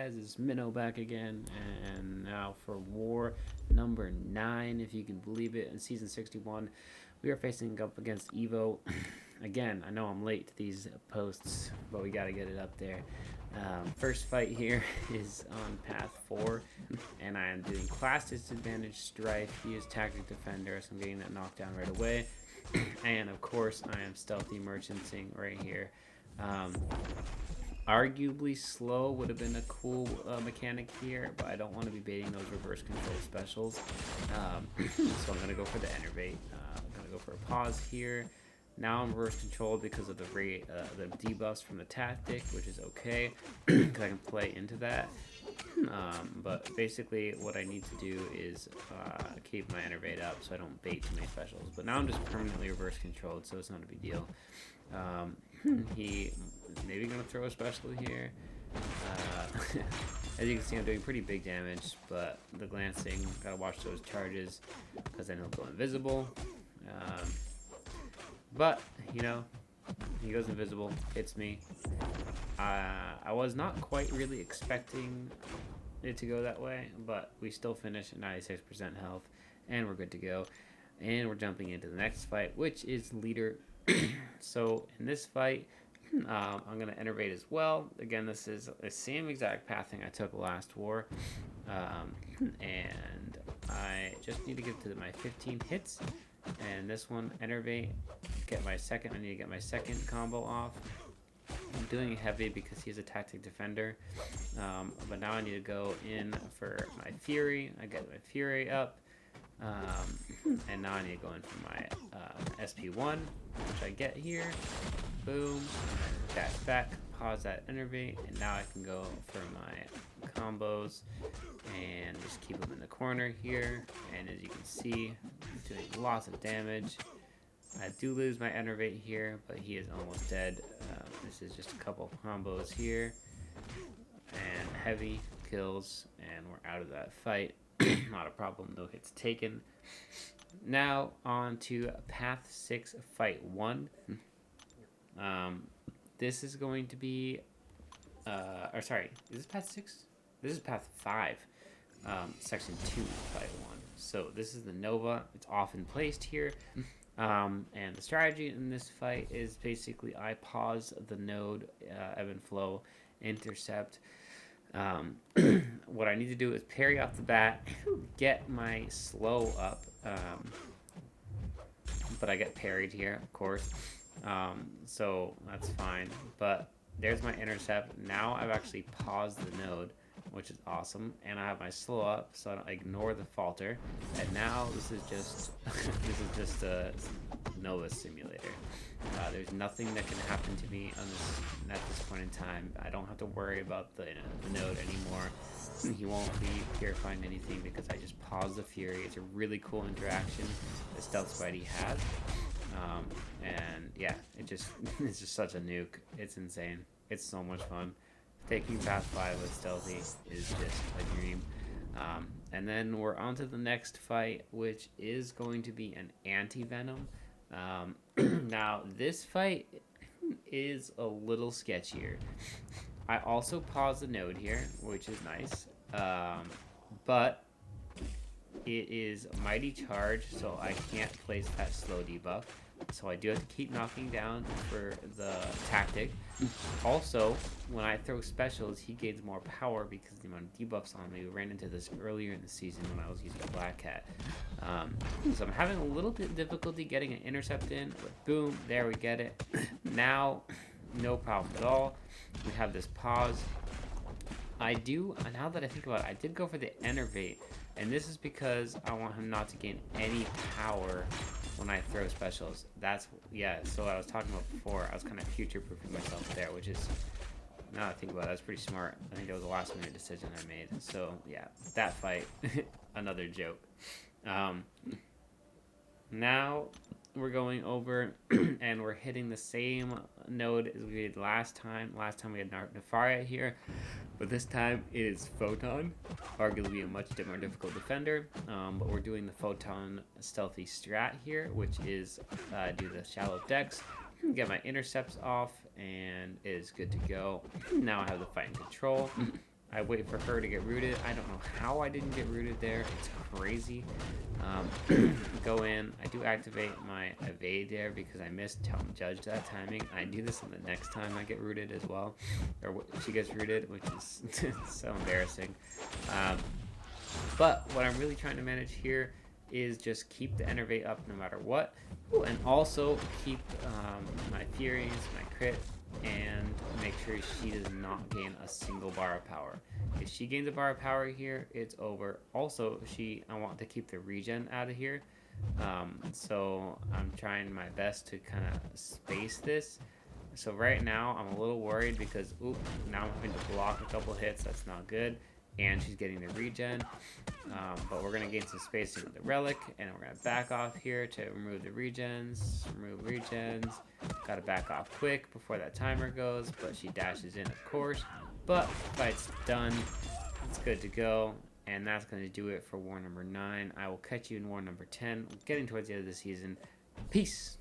guys? It's Minnow back again, and now for war number 9, if you can believe it, in season 61. We are facing up against EVO. Again, I know I'm late to these posts, but we gotta get it up there. First fight here is on path 4, and I am doing class disadvantage strife. He is tactic defender, so I'm getting that knockdown right away. And of course, I am stealthy merchanting right here. Arguably slow would have been a cool mechanic here, but I don't want to be baiting those reverse control specials. So I'm going to go for the enervate. I'm going to go for a pause here. Now I'm reverse controlled because of the debuffs from the tactic, which is okay, because I can play into that. But basically what I need to do is keep my enervate up so I don't bait too many specials. But now I'm just permanently reverse controlled, so it's not a big deal. He maybe gonna throw a special here. As you can see, I'm doing pretty big damage, but the glancing, gotta watch those charges because then he'll go invisible. But you know, he goes invisible, hits me. I was not quite really expecting it to go that way, but we still finish at 96% health, and we're good to go. And we're jumping into the next fight, which is leader. So in this fight, I'm going to enervate as well. Again, this is the same exact pathing I took last war. And I just need to get to my 15 hits. And this one, enervate, get my second. I need to get my second combo off. I'm doing heavy because he's a tactic defender. But now I need to go in for my Fury. I get my Fury up. And now I need to go in for my SP1, which I get here. Boom. Dash back, pause that enervate, and now I can go for my combos and just keep them in the corner here. And as you can see, I'm doing lots of damage. I do lose my enervate here, but he is almost dead. This is just a couple combos here. And heavy kills, and we're out of that fight. Not a problem, no hits taken. Now on to path 6, fight 1. This is going to be, or sorry, is this path 6? This is path 5, section 2, fight 1. So this is the Nova. It's often placed here. And the strategy in this fight is basically I pause the node, ebb and flow, intercept. What I need to do is parry off the bat, get my slow up, but I get parried here, of course, so that's fine. But there's my intercept. Now I've actually paused the node, which is awesome, and I have my slow up, so I don't ignore the falter. And now this is just a Nova simulator. There's nothing that can happen to me at this point in time. I don't have to worry about the node anymore. He won't be purifying anything because I just pause the Fury. It's a really cool interaction that Stealth Spidey has. And yeah, it's just such a nuke. It's insane. It's so much fun. Taking path 5 with Stealthy is just a dream. And then we're on to the next fight, which is going to be an anti-venom. Now, this fight is a little sketchier. I also pause the node here, which is nice. But it is Mighty Charge, so I can't place that slow debuff. So I do have to keep knocking down for the tactic. Also, when I throw specials, he gains more power because of the amount of debuffs on me. We ran into this earlier in the season when I was using Black Cat. So I'm having a little bit of difficulty getting an intercept in, but boom, there we get it. Now, no problem at all. We have this pause. Now that I think about it, I did go for the enervate, and this is because I want him not to gain any power when I throw specials. So I was talking about before, I was kind of future-proofing myself there, which is, now that I think about it, that's pretty smart. I think that was the last minute decision I made. So yeah, that fight, another joke. Now we're going over and we're hitting the same node as we did last time. Last time we had Nefaria here, but this time it is Photon, arguably a much more difficult defender. But we're doing the Photon stealthy strat here, which is do the shallow decks, get my intercepts off, and it is good to go. Now I have the fight in control. I wait for her to get rooted. I don't know how I didn't get rooted there. It's crazy. Go in. I do activate my evade there because I misjudged that timing. I do this on the next time I get rooted as well, or she gets rooted, which is so embarrassing. But what I'm really trying to manage here is just keep the enervate up no matter what. Ooh, and also keep my Furies, my crit, and make sure she does not gain a single bar of power. If she gains a bar of power here, it's over. Also, I want to keep the regen out of here. So I'm trying my best to kind of space this. So right now I'm a little worried because now I'm having to block a couple hits. That's not good. And she's getting the regen. But we're going to gain some spacing with the relic, and we're going to back off here to remove the regens. Got to back off quick before that timer goes, but she dashes in, of course. But fight's done. It's good to go, and that's going to do it for war number 9. I will catch you in war number 10. Getting towards the end of the season. Peace.